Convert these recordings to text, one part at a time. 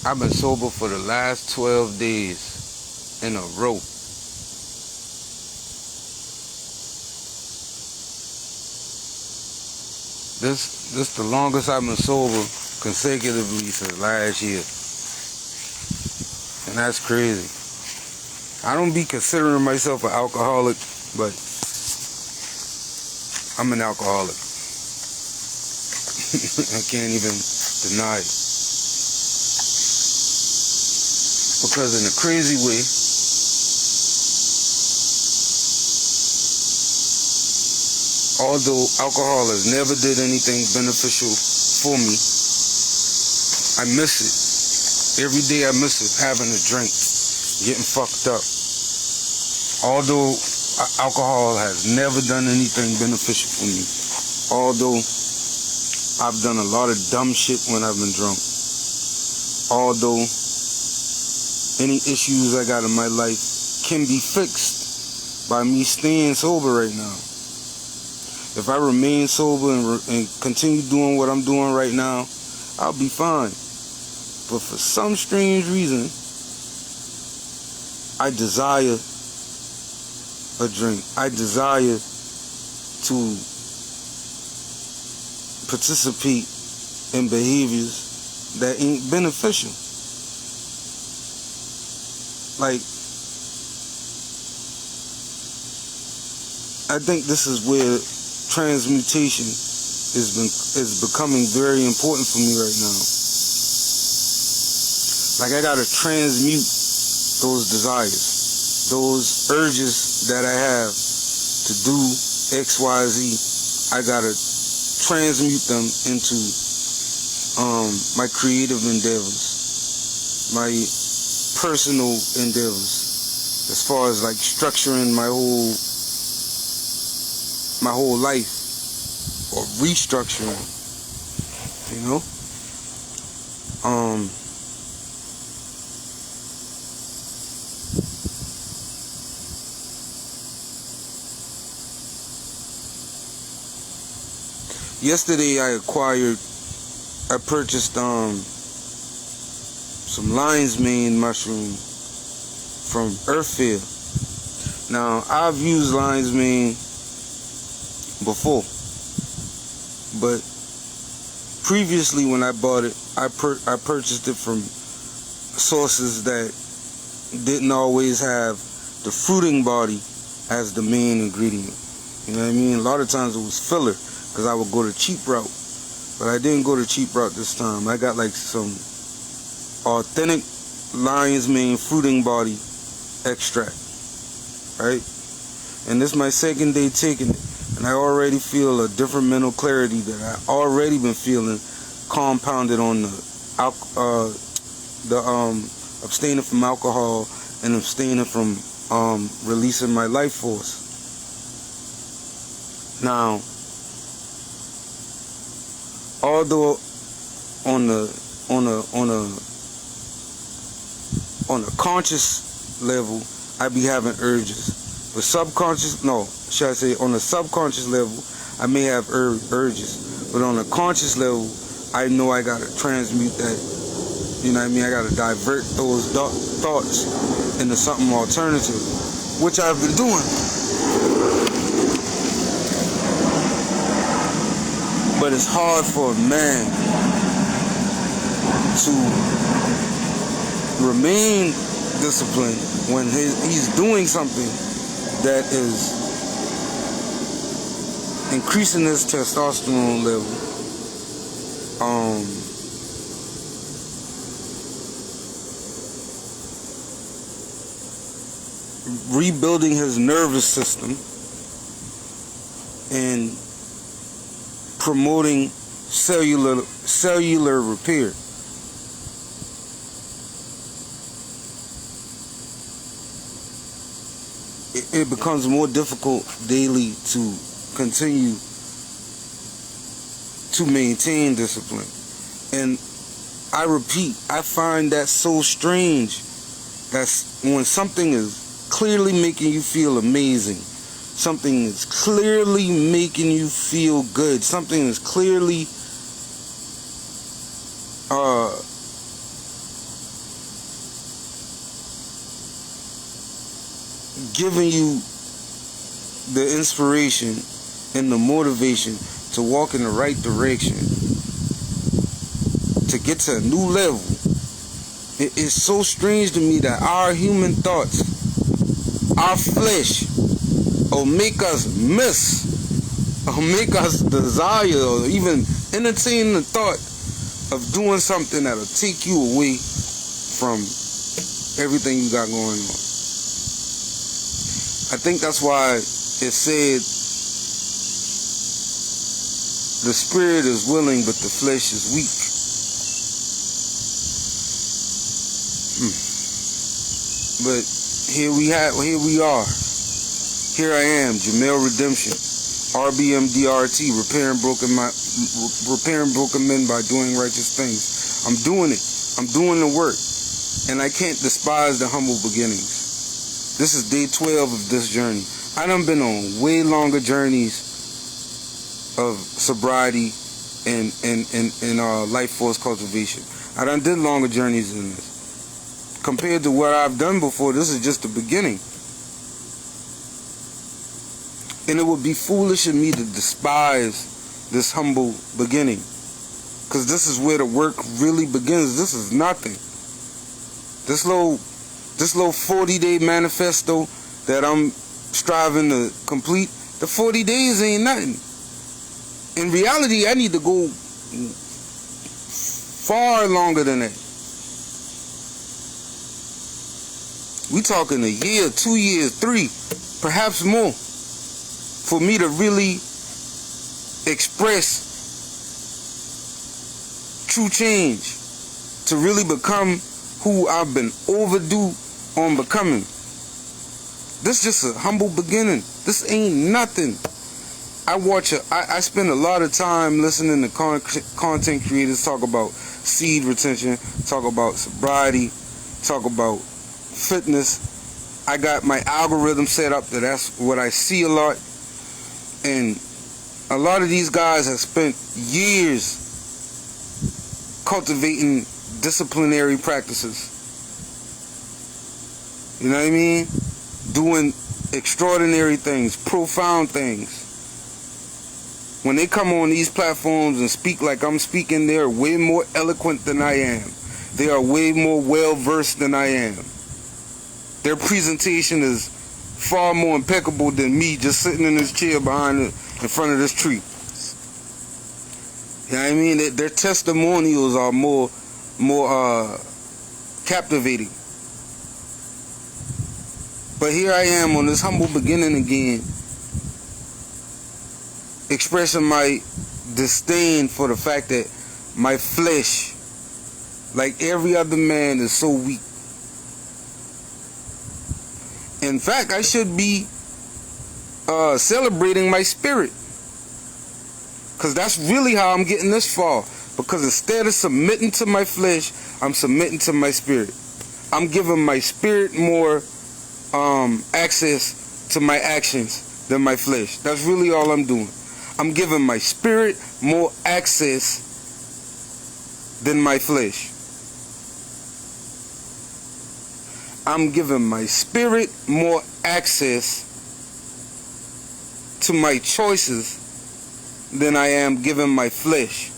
I've been sober for the last 12 days in a row. This the longest I've been sober consecutively since last year. And that's crazy. I don't be considering myself an alcoholic, but I'm an alcoholic. I can't even deny it. Because in a crazy way, although alcohol has never did anything beneficial for me, I miss it. Every day I miss it, having a drink, getting fucked up. Although alcohol has never done anything beneficial for me. Although I've done a lot of dumb shit when I've been drunk. Although any issues I got in my life can be fixed by me staying sober right now. If I remain sober and continue doing what I'm doing right now, I'll be fine. But for some strange reason, I desire a drink. I desire to participate in behaviors that ain't beneficial. Like, I think this is where transmutation is becoming very important for me right now. Like, I gotta transmute those desires, those urges that I have to do X, Y, Z. I gotta transmute them into my creative endeavors, my personal endeavors, as far as like structuring my whole life, or restructuring, you know. Yesterday I purchased some lion's mane mushroom from Earthfield. Now, I've used lion's mane before, but previously when I bought it, I purchased it from sources that didn't always have the fruiting body as the main ingredient. You know what I mean? A lot of times it was filler, because I would go the cheap route. But I didn't go the cheap route this time. I got like some authentic lion's mane fruiting body extract, right? And this is my second day taking it, and I already feel a different mental clarity that I already been feeling, compounded on the abstaining from alcohol and abstaining from releasing my life force. Now, although on a conscious level I be having urges, but on a subconscious level I may have urges, but on a conscious level I know I gotta transmute that. You know what I mean? I gotta divert those thoughts into something alternative, which I've been doing. But it's hard for a man to remain disciplined when he's doing something that is increasing his testosterone level, rebuilding his nervous system, and promoting cellular repair. It becomes more difficult daily to continue to maintain discipline. And I repeat, I find that so strange. That's when something is clearly making you feel amazing, something is clearly making you feel good, something is clearly giving you the inspiration and the motivation to walk in the right direction, to get to a new level. It is so strange to me that our human thoughts, our flesh, will make us miss, or make us desire, or even entertain the thought of doing something that'll take you away from everything you got going on. I think that's why it said the spirit is willing but the flesh is weak. But here we are. Here I am, Jamel Redemption, RBMDRT, repairing broken men by doing righteous things. I'm doing it. I'm doing the work. And I can't despise the humble beginnings. This is day 12 of this journey. I done been on way longer journeys of sobriety and life force cultivation. I done did longer journeys than this. Compared to what I've done before, this is just the beginning. And it would be foolish of me to despise this humble beginning, because this is where the work really begins. This is nothing. This little 40-day manifesto that I'm striving to complete, the 40 days ain't nothing. In reality, I need to go far longer than that. We talking a year, 2 years, 3, perhaps more, for me to really express true change, to really become who I've been overdue on becoming. This is just a humble beginning. This ain't nothing. I spend a lot of time listening to content creators talk about seed retention, talk about sobriety, talk about fitness. I got my algorithm set up that's what I see a lot. And a lot of these guys have spent years cultivating disciplinary practices. You know what I mean? Doing extraordinary things, profound things. When they come on these platforms and speak like I'm speaking, they're way more eloquent than I am. They are way more well-versed than I am. Their presentation is far more impeccable than me just sitting in this chair in front of this tree. You know what I mean? Their testimonials are more captivating. But here I am on this humble beginning again, expressing my disdain for the fact that my flesh, like every other man, is so weak. In fact, I should be celebrating my spirit, because that's really how I'm getting this far. Because instead of submitting to my flesh, I'm submitting to my spirit. I'm giving my spirit more access to my actions than my flesh. That's really all I'm doing. I'm giving my spirit more access than my flesh. I'm giving my spirit more access to my choices than I am giving my flesh.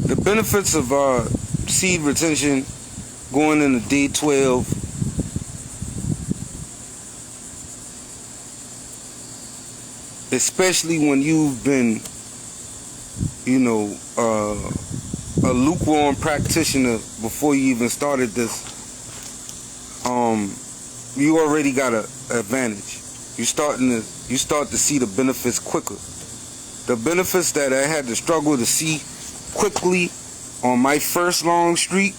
The benefits of seed retention going into day 12, especially when you've been, a lukewarm practitioner before you even started this, you already got an advantage. You start to see the benefits quicker. The benefits that I had to struggle to see quickly on my first long streak,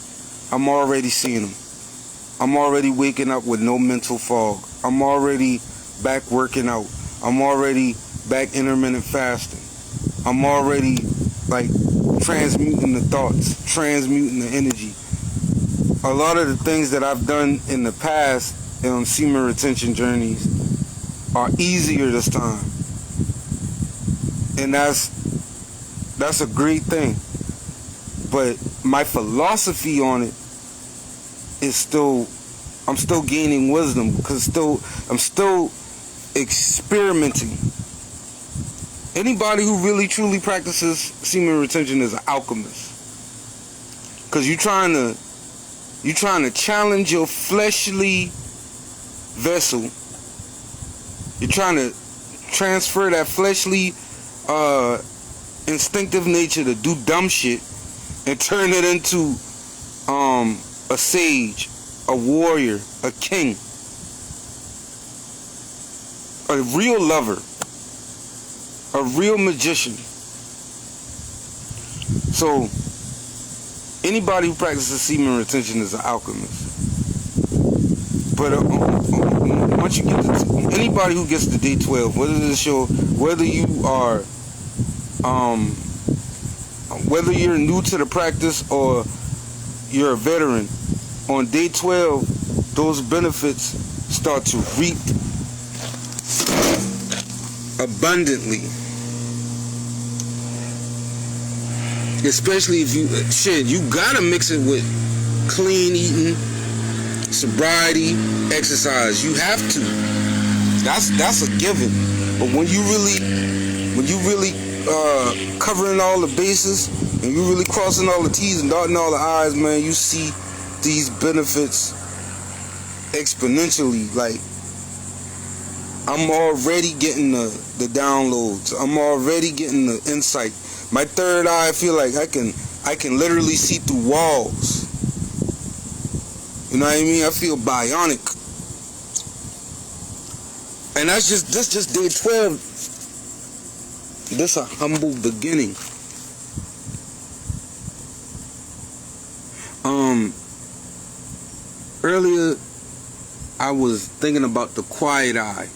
I'm already seeing them. I'm already waking up with no mental fog. I'm already back working out. I'm already back intermittent fasting. I'm already transmuting the thoughts, transmuting the energy. a lot of the things that I've done in the past on semen retention journeys are easier this time, and that's a great thing. But my philosophy on it is I'm still gaining wisdom, because I'm still experimenting. Anybody who really truly practices semen retention is an alchemist, because you're trying to challenge your fleshly vessel. You're trying to transfer that fleshly instinctive nature to do dumb shit and turn it into a sage, a warrior, a king, a real lover, a real magician. So anybody who practices semen retention is an alchemist. But once you get to anybody who gets to day 12, whether you are whether you're new to the practice or you're a veteran, on day 12 those benefits start to reap abundantly. Especially if you gotta mix it with clean eating, sobriety, exercise. You have to. That's a given. But when you really covering all the bases, and you really crossing all the T's and dotting all the I's, man, you see these benefits exponentially. Like, I'm already getting the downloads. I'm already getting the insight. My third eye, I feel like I can literally see through walls. You know what I mean? I feel bionic. And that's just day 12. This a humble beginning. Earlier I was thinking about the quiet eye.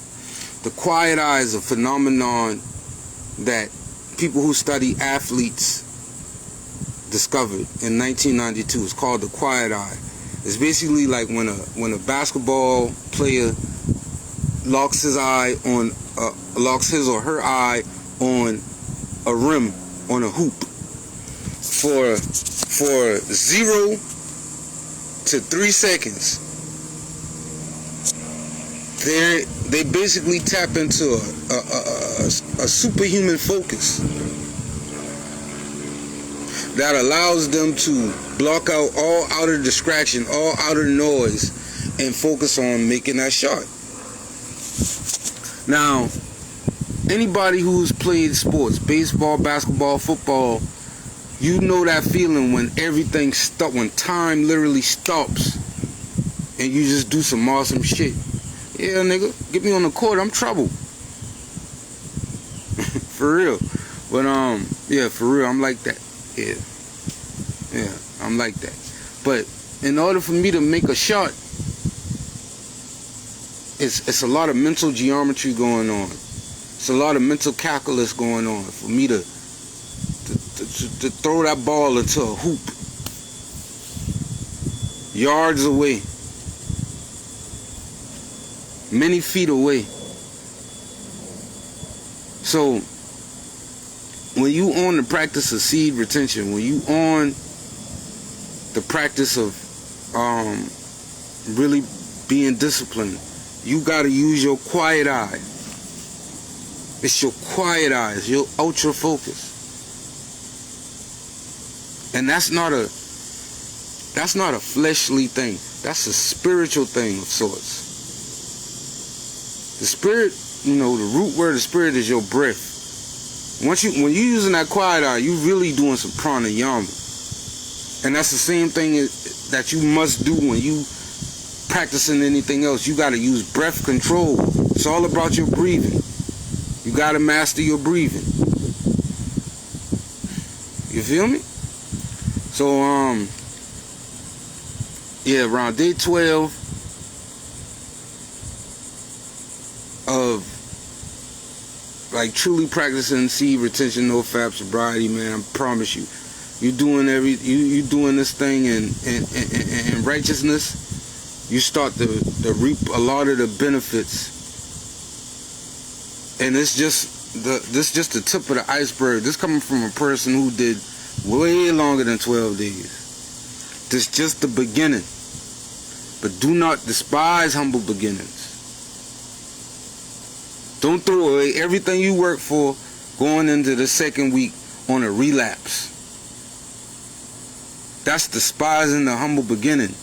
The quiet eye is a phenomenon that people who study athletes discovered in 1992. It's called the quiet eye. It's basically like when a basketball player locks his or her eye on a rim, on a hoop, for 0 to 3 seconds. They basically tap into a superhuman focus that allows them to block out all outer distraction, all outer noise, and focus on making that shot. Now, anybody who's played sports, baseball, basketball, football, you know that feeling when everything when time literally stops and you just do some awesome shit. Yeah, nigga, get me on the court, I'm trouble. For real. But yeah, for real, I'm like that. Yeah, I'm like that. But in order for me to make a shot, it's a lot of mental geometry going on. It's a lot of mental calculus going on for me to throw that ball into a hoop yards away, many feet away. So when you on the practice of seed retention, when you on the practice of really being disciplined, you gotta use your quiet eye. It's your quiet eye. It's your ultra focus. And that's not a fleshly thing. That's a spiritual thing of sorts. The spirit, the root word of spirit is your breath. When you're using that quiet eye, you're really doing some pranayama. And that's the same thing that you must do when you practicing anything else. You got to use breath control. It's all about your breathing. You got to master your breathing. You feel me? So, yeah, around day 12 of like truly practicing seed retention, no fap, sobriety, man, I promise you, you doing this thing in righteousness, you start to reap a lot of the benefits. And this just the tip of the iceberg. This coming from a person who did way longer than 12 days. This just the beginning. But do not despise humble beginnings. Don't throw away everything you work for going into the second week on a relapse. That's despising the humble beginning.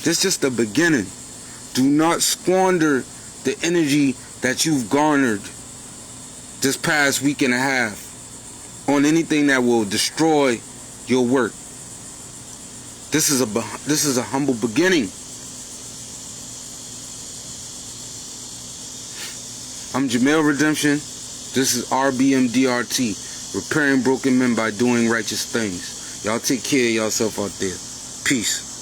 This is just the beginning. Do not squander the energy that you've garnered this past week and a half on anything that will destroy your work. This is a humble beginning. I'm Jamel Redemption. This is RBMDRT, repairing broken men by doing righteous things. Y'all take care of yourself out there. Peace.